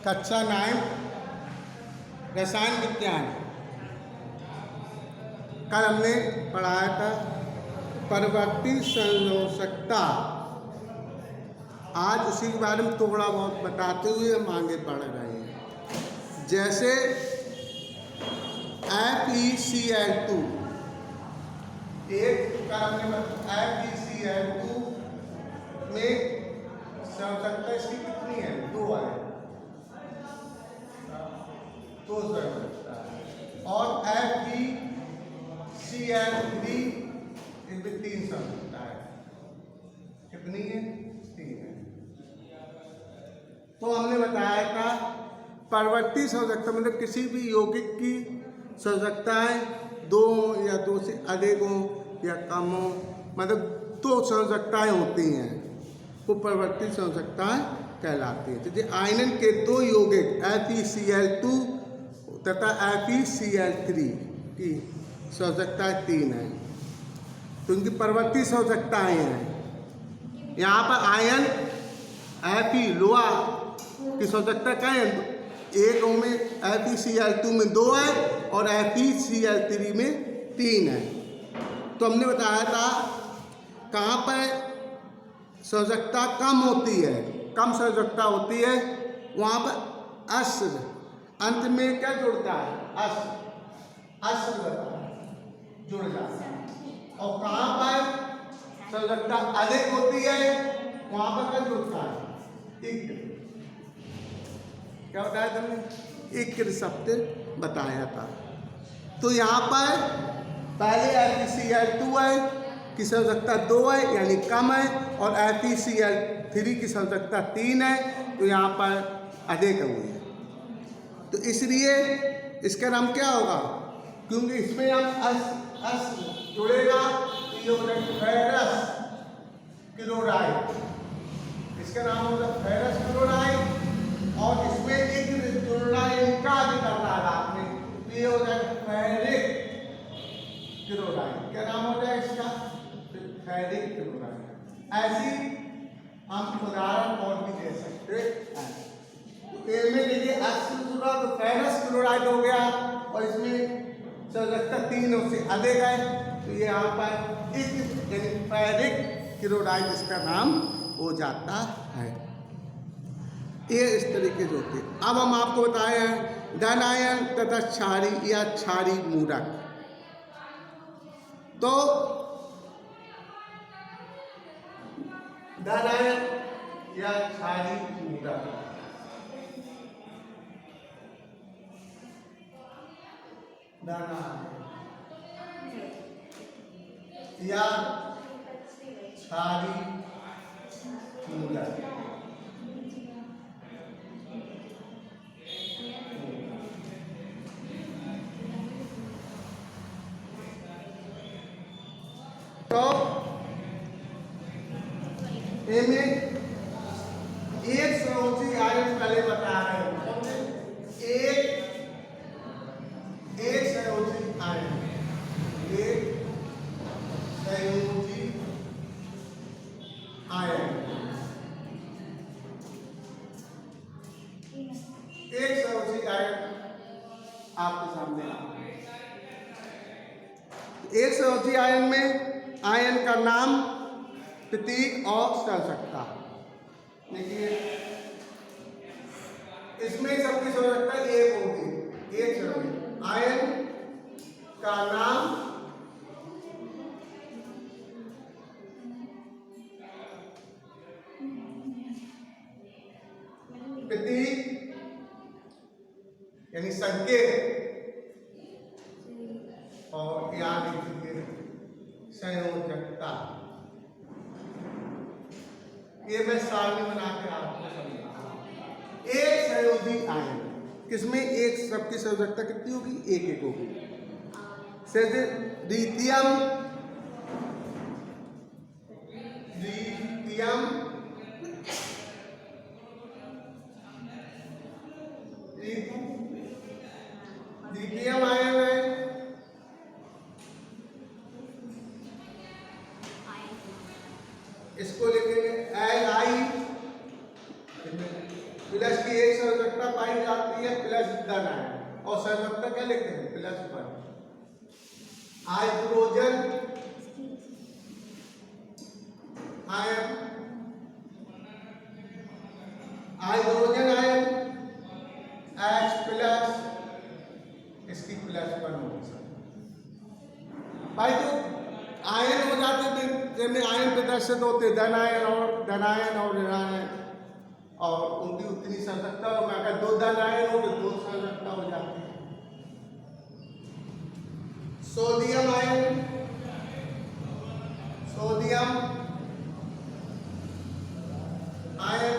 कक्षा 9 रसायन विज्ञान। कल हमने पढ़ाया था परवर्ती संयोजकता। आज उसी के बारे में थोड़ा बहुत बताते हुए हम आगे बढ़ रहे हैं। जैसे FeCl2 एक कल हमने FeCl2 में संयोजकता इसकी कितनी है? 2 है, 2 संयोजकता है। और FeCl3 इसमें 3 संयोजकता है। कितनी है? 3 है। तो हमने बताया था परवर्ती संयोजकता मतलब किसी भी यौगिक की संयोजकताएं 2 या 2 से अधिक हो या कम हो, मतलब 2 संयोजकताएं होती हैं, वो परवर्ती संयोजकताएं कहलाती है। जैसे आयनन के 2 यौगिक FeCl2 तथा FeCl3 की संयोजकताएं 3 है, तो उनकी परवर्ती संयोजकताएं हैं। यहाँ पर आयन Fe लोहा की संयोजकता क्या है? एक में FeCl2 में 2 है और FeCl3 में 3 है। तो हमने बताया था कहाँ पर संयोजकता कम होती है, कम संयोजकता होती है, वहाँ पर अस्र अंत में क्या जुड़ता है? अस्र जुड़ जाता है। और कहाँ पर संयोजकता अधिक होती है, वहाँ पर क्या जुड़ता है? इक्र। क्या बताया तुमने? इक्र शब्द बताया था। तो यहाँ पर पहले FeCl2 है की संयोजकता 2 है यानी कम है, और FeCl3 की संयोजकता 3 है, तो यहाँ पर अधिक हुई है। तो इसलिए इसका नाम क्या होगा? क्योंकि इसमें हम अस जुड़ेगा तो ये होगा फेरस क्लोराइड। इसका नाम होगा फेरस क्लोराइड। और इसमें एक जुड़ना इनका भी करना है आपने, तो ये हो जाएगा फेरिक क्लोराइड। क्या नाम हो जाएगा इसका? Ferric chloride. ऐसी हम उदाहरण और भी दे सकते हैं। तो में देखिए अस्र जुड़ा तो फेरस क्लोराइड हो गया, और इसमें संयोजकता 3 से अधिक है, तो ये यहाँ पर एक यानी फेरिक क्लोराइड इसका नाम हो जाता है। ये इस तरीके से होती है। अब हम आपको बताए हैं धन आयन तथा क्षारीय या क्षारीय मूलक। तो धन आयन या क्षारीय मूलक, धन आयन या क्षारीय मूलक। तो इनमें एक संयोजी आयन पहले बता रहे हैं। एक संयोजी आयन, एक संयोजी आयन, एक संयोजी आयन आपके सामने आ। एक संयोजी आयन में आयन का नाम, प्रतीक और संयोजकता। देखिए इसमें सबकी संयोजकता 1 होगी। एक संयोजी आयन का नाम, प्रतीक यानी संकेत, और याद रखिए संयोजकता। ये मैं सारणी बना के आपको समझाऊंगा। एक संयोजी आयन किसमें एक सबकी संयोजकता कितनी होगी? 1 होगी। लिथियम, लिथियम आयन है, इसको लिखेंगे Li, प्लस की एक संयोजकता पाई जाती है प्लस धन आयन, और संयोजकता क्या लिखते हैं +1। Hydrogen ion, hydrogen ion H+, इसकी +1 होगी भाई। तो आयन हो जाते थे, जिनमें आयन प्रदर्शित होते धन आयन और ऋणायन, और उनकी उतनी संयोजकता हो, अगर 2 धन आयन हो तो 2 संयोजकता हो जाती है। Sodium ion, sodium ion,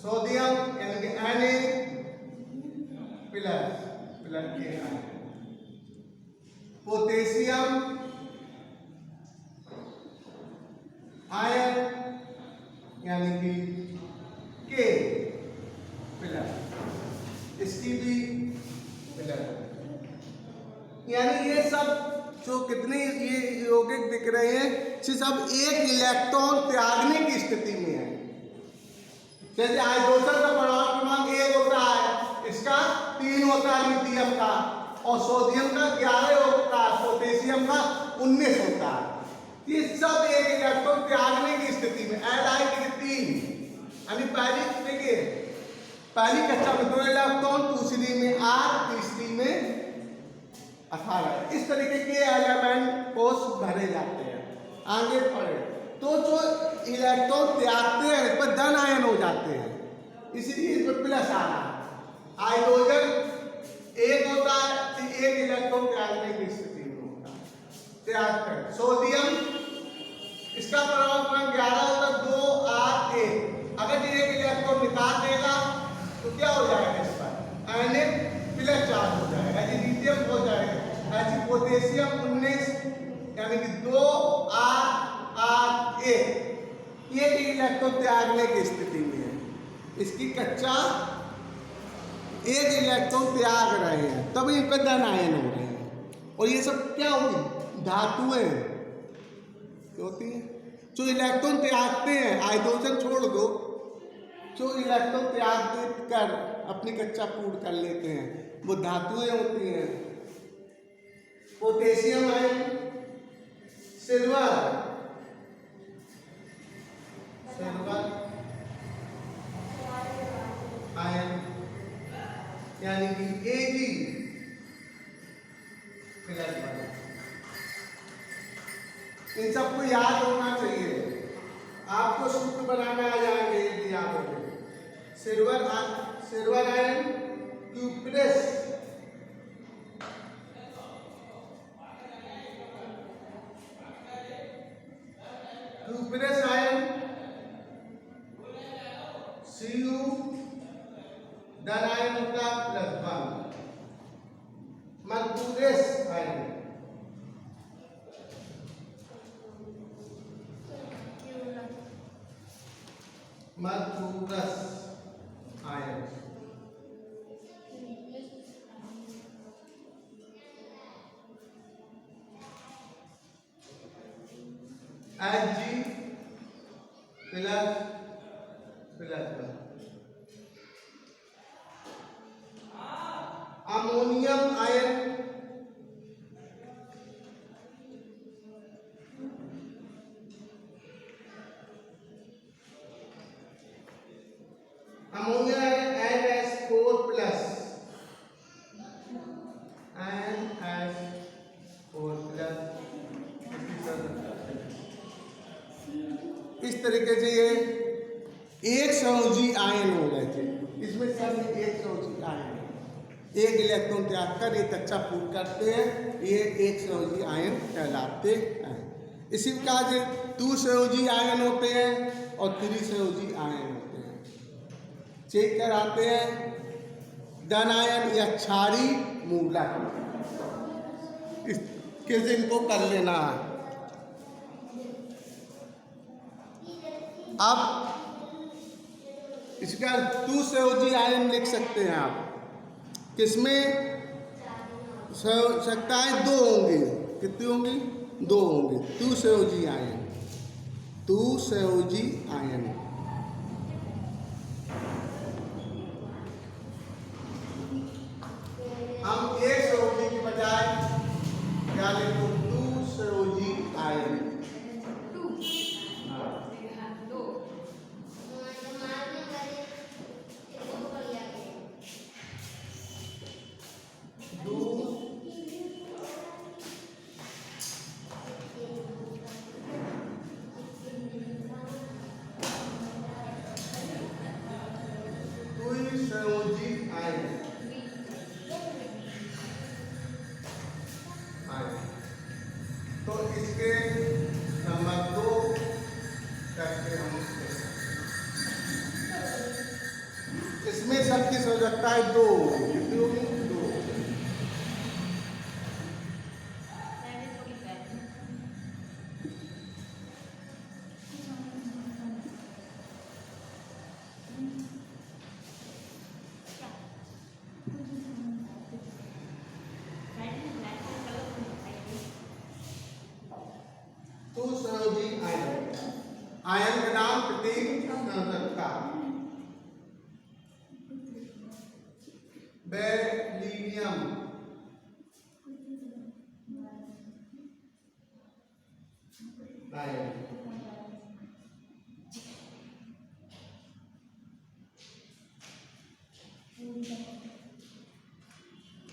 sodium यानी कि Na+, के आयन। पोटेशियम आयन यानी कि K+, इसकी भी +। यानी ये सब जो कितने ये यौगिक दिख रहे हैं, ये सब एक इलेक्ट्रॉन त्यागने की स्थिति में है। जैसे हाइड्रोजन का परमाणु क्रमांक 1 होता है, इसका 3 होता है लिथियम का, और सोडियम का 11 होता है, पोटेशियम का 19 होता है। ये सब एक इलेक्ट्रॉन त्यागने की स्थिति में, Li3 यानी पहली कक्षा में 2 इलेक्ट्रॉन, दूसरी में 8, तीसरी में 18। इस तरीके के एलिमेंट कोष भरे जाते हैं। आगे पढ़े तो जो इलेक्ट्रॉन त्यागते हैं इस पर धन आयन हो जाते हैं, इसलिए इस पर प्लस आ रहा है। हाइड्रोजन 1 होता है तो 1 इलेक्ट्रॉन त्यागने की स्थिति में होता है, त्याग कर। सोडियम इसका परमाणु क्रमांक 11 होता है, 2, 8, 1। अगर ये 1 इलेक्ट्रॉन निकाल देगा तो क्या हो जाएगा, इस पर Na+ चार्ज हो जाएगा, ये लिथियम हो जाएगा। ऐसे पोटेशियम 19 यानी कि 2, 8, 8, 1 ये इलेक्ट्रॉन त्यागने की स्थिति में है। इसकी कक्षा 1 इलेक्ट्रॉन त्याग रहे हैं, तब इन पर धन आयन हो रहे हैं। और ये सब क्या होगी, धातुएं होती हैं जो इलेक्ट्रॉन त्यागते हैं। हाइड्रोजन छोड़ दो, जो इलेक्ट्रॉन त्याग कर अपनी कक्षा पूर्ण कर लेते हैं, वो धातुएं होती हैं। पोटेशियम आयन, सिल्वर आयन यानी कि Ag+। इन सबको याद होना चाहिए, आपको सूत्र बनाना आ जाएंगे यदि याद हो। Silver ion cuprous, cuprous ion Cu, धन आयन होता है +1। Mercurous ion, mercurous ion Hg++। Ammonium ion, ammonia NH4+, इस तरीके से ये एक संयोजी आयन हो गए थे। इसमें सब एक संयोजी आयन, एक इलेक्ट्रॉन त्याग कर एक कक्षा पूर्ण करते हैं, ये एक संयोजी आयन कहलाते हैं। इसी प्रकार से 2 संयोजी आयन होते हैं और 3 संयोजी आयन होते हैं। चेक कराते हैं धन आयन या क्षारी मूलक, इसके इनको कर लेना है। अब इसका 2 संयोजी आयन लिख सकते हैं आप, किसमें संयोजकताएं 2 होंगी, कितनी होंगी, 2 होंगी। 2 संयोजी आयन, 2 संयोजी आयन इसमें सबकी सौजकता है 2, कितनी होगी 2। तो संयोजी आयन, आयन का नाम प्रतीक संयोजकता। बेरिलियम, आयन,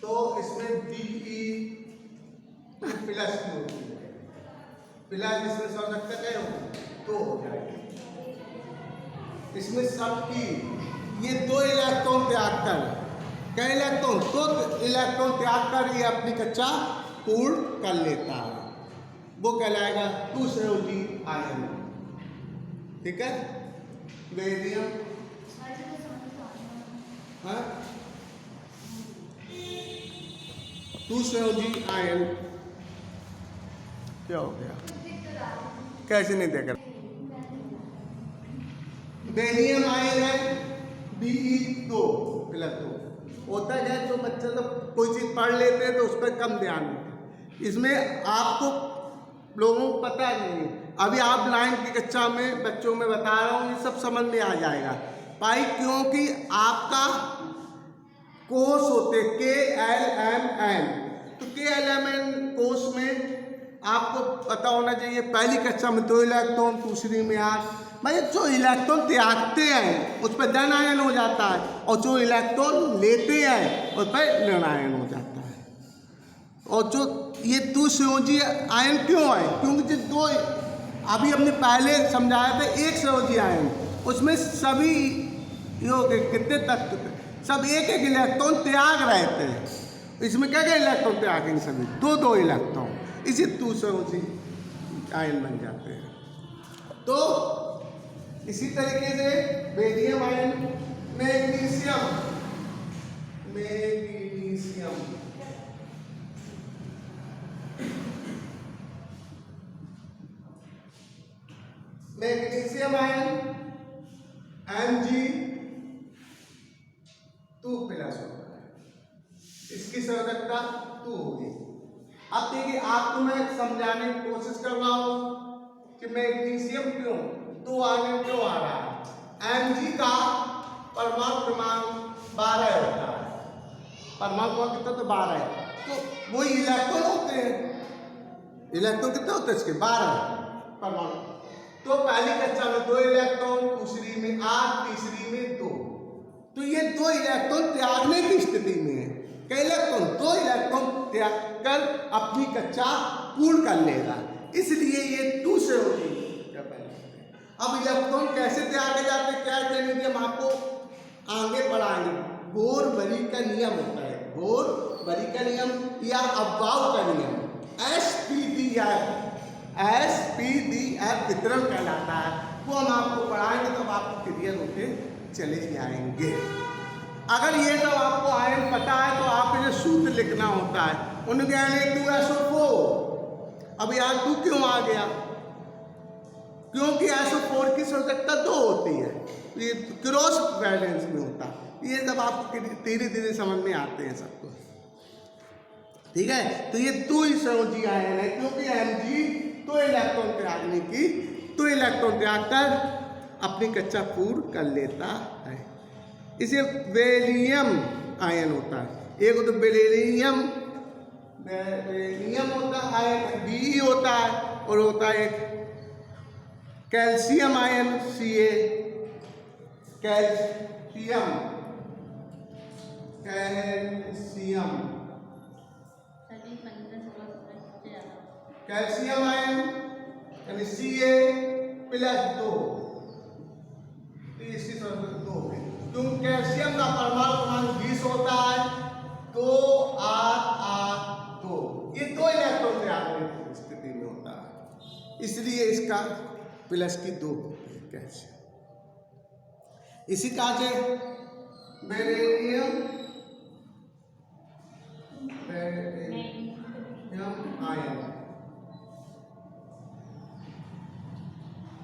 तो इसमें Be प्लस की होती है, प्लस इसमें सौजकता क्या होगी 2 हो जाएगी। इसमें सबकी ये 2 इलेक्ट्रॉन त्याग कर, क्या इलेक्ट्रॉन 2 इलेक्ट्रॉन त्याग कर ये अपनी कक्षा पूर्ण कर लेता है, वो कहलाएगा 2 संयोजी आयन। ठीक है, बेरिलियम, हाँ 2 संयोजी आयन। क्या हो गया, कैसे नहीं देख रहा? बेरिलियम आयन है Be2 प्लस 2 होता है। जो बच्चे लोग कोई चीज पढ़ लेते हैं तो उस पर कम ध्यान देते हैं, इसमें आपको लोगों को पता नहीं। अभी आप 9th की कक्षा में बच्चों में बता रहा हूँ, ये सब समझ में आ जाएगा भाई, क्योंकि आपका कोष होते KLMN, तो KLMN कोष में आपको पता होना चाहिए। पहली कक्षा में 2 इलेक्ट्रॉन, दूसरी में 8। भाई जो इलेक्ट्रॉन त्यागते हैं उस पर धन आयन हो जाता है, और जो इलेक्ट्रॉन लेते हैं उस पर ऋण आयन हो जाता है। और जो ये 2 संयोजी आयन क्यों है, क्योंकि जो 2 अभी हमने पहले समझाया था, 1 संयोजी आयन उसमें सभी कितने तत्व थे, सब एक इलेक्ट्रॉन त्याग रहे थे। इसमें क्या इलेक्ट्रॉन त्यागेंगे सभी 2 इलेक्ट्रॉन, इसी 2 संयोजी आयन बन जाते हैं। तो इसी तरीके से beryllium ion, magnesium, magnesium magnesium ion Mg2 plus होता है, इसकी सौजकता 2 होगी। अब देखिए आपको मैं समझाने की कोशिश कर रहा हूं कि मैग्नीशियम क्यों 2 आयन क्यों आ रहा है। Mg का परमाणु क्रमांक 12 होता है, परमाणु क्रमांक कितना तो 12 है, तो वही इलेक्ट्रॉन होते हैं। इलेक्ट्रॉन कितने होते हैं इसके 12 परमाणु। तो पहली कक्षा में 2 इलेक्ट्रॉन, दूसरी में 8, तीसरी में 2। तो ये 2 इलेक्ट्रॉन त्यागने की स्थिति में है। क्या इलेक्ट्रॉन 2 इलेक्ट्रॉन त्याग कर अपनी कक्षा पूर्ण कर लेगा, इसलिए ये 2 संयोजी। अब इलेक्ट्रॉन कैसे त्यागे जाते हैं, क्या जानेंगे हम आपको आगे बढ़ाएंगे। बोर-बरी का नियम होता है, बोर-बरी का नियम या अब्बाउ का नियम, SPDF वितरण कहलाता है। वो हम आपको पढ़ाएंगे तब आपको क्लियर होते चले जाएंगे। अगर ये सब आपको आयन पता है तो आपको जो सूत्र लिखना होता है, उनके Na2SO4। अब यार 2 क्यों आ गया, क्योंकि SO4 की सौजकता 2 होती है, ये क्रॉस वैलेंस में होता है। ये सब आपको धीरे धीरे समझ में आते हैं सबको। ठीक है, तो ये 2 संयोजी आयन है, क्योंकि Mg 2 इलेक्ट्रॉन त्यागने की 2 इलेक्ट्रॉन त्याग कर अपनी कक्षा पूर्ण कर लेता है। इसे बेरिलियम आयन होता है। एक तो बेरिलियम होता है आयन, Be होता है, और होता है एक calcium ion Ca, calcium calcium ion यानी Ca प्लस 2, तो इसकी सौजकता 2 है। क्योंकि कैल्शियम का परमाणु क्रमांक 20 होता है, 2 8 8 2, ये 2 इलेक्ट्रॉन त्यागने की स्थिति में होता है, इसलिए इसका प्लस की 2 होती है कैल्शियम। इसी कहा से बेरिलियम आयन।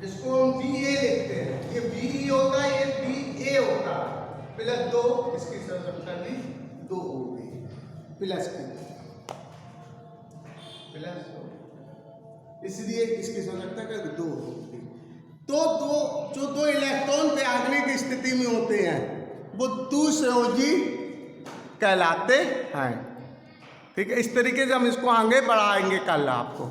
इसको हम Ba लिखते हैं, ये Be होता है, ये Ba होता है, प्लस 2, इसकी संरचना भी 2 होगी, प्लस की प्लस 2, इसलिए इसकी संरचना का 2 होगी। तो जो 2 इलेक्ट्रॉन त्यागने की स्थिति में होते हैं वो द्विसंयोजी कहलाते हैं। ठीक है, इस तरीके से हम इसको आगे बढ़ाएंगे कल आपको।